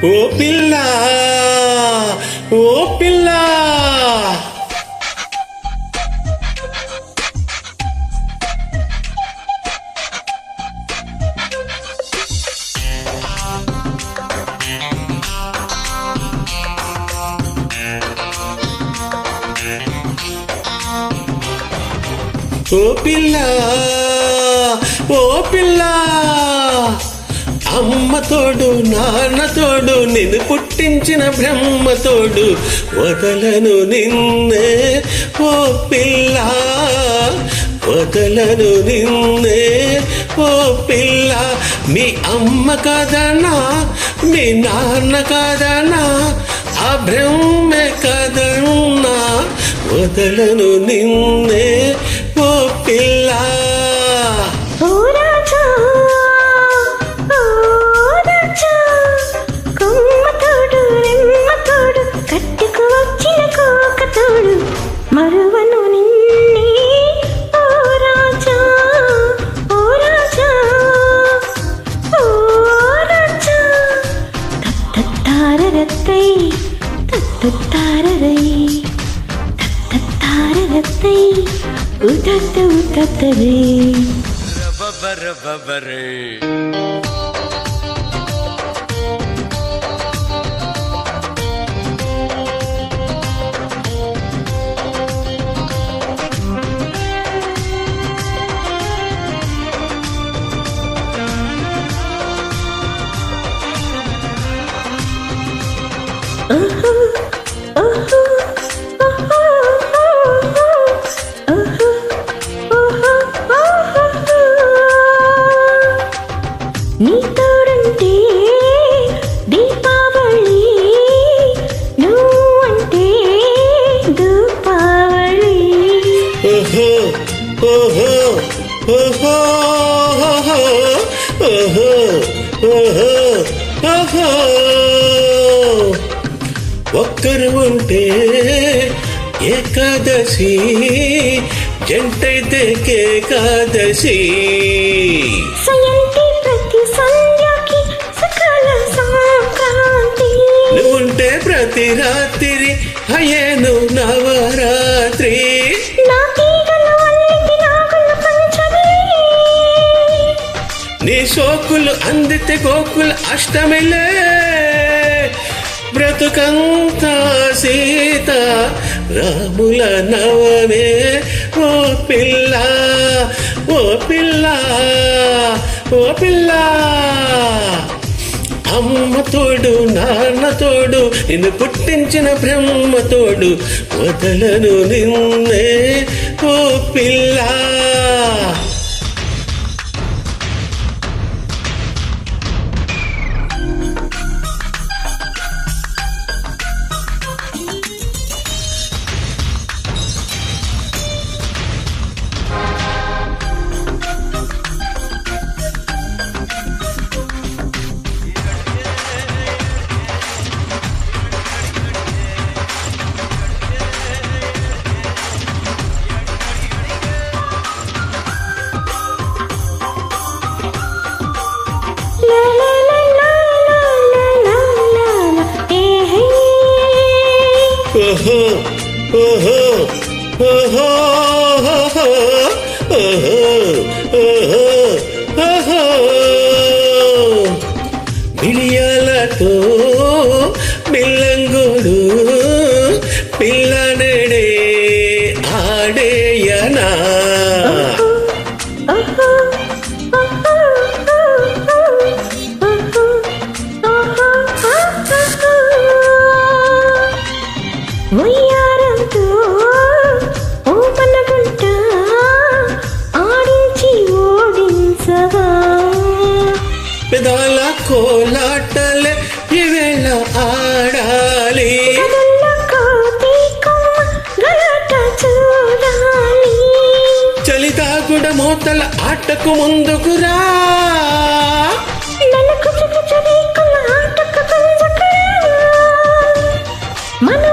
ఓ పిల్ల ఓ పిల్ల ఓ పిల్ల ఓ పిల్ల అమ్మ తోడు నాన్న తోడు నిన్ను పుట్టించిన బ్రహ్మ తోడు వదలను నిన్నే ఓ పిల్ల వదలను నిన్నే ఓ పిల్ల మీ అమ్మ కాదనా మీ నాన్న కాదనా ఆ బ్రహ్మే కాదన్నా వదలను నిన్నే ఓ పిల్ల మరువను నిన్నే ఓ రాజా ఓ రాజా ఓ రాజా తత్తతారరత్తై తత్తతారరై తత్తతారరత్తై ఉతత్త ఉతత్తరే రబబరబబరే నీ తోడంటే దీపావళి నువ్వంటే దీపావళి ఓహో ఓహో ఓహో ఓహో ఓహో ఓహో ఒక్కరు ఉంటే ఏకాదశి జంటైతే ఏకాదశి సయంతి ప్రతి సంధ్యకి సకల సంక్రాంతి నువ్వుంటే ప్రతి రాత్రి అయ్యేను నవరాత్రి నా తీగలు అల్లికి నాగుల పంచమి నీ సోకులు అందితే గోకుల అష్టమిలే బ్రతుకంతా సీత రాముల నవమే ఓ పిల్ల ఓ పిల్ల ఓ పిల్ల అమ్మ తోడు నాన్న తోడు నిన్ను పుట్టించిన బ్రహ్మ తోడు వదలను నిన్నే ఓ పిల్ల ఓహో ఓహో ఓహో ఓహో ఓహో ఓహో బిడియాలతో బిల్లంగుడు పిల్లనడే ఆడేయనా ఉయ్యారంతో ఓ పల్లగుంట ఆడించి ఓడించగా పెదాల కోలాటలే ఈవేళ ఆడాలి చలితాగుడ మోతల ఆటకు ముందుకురా మన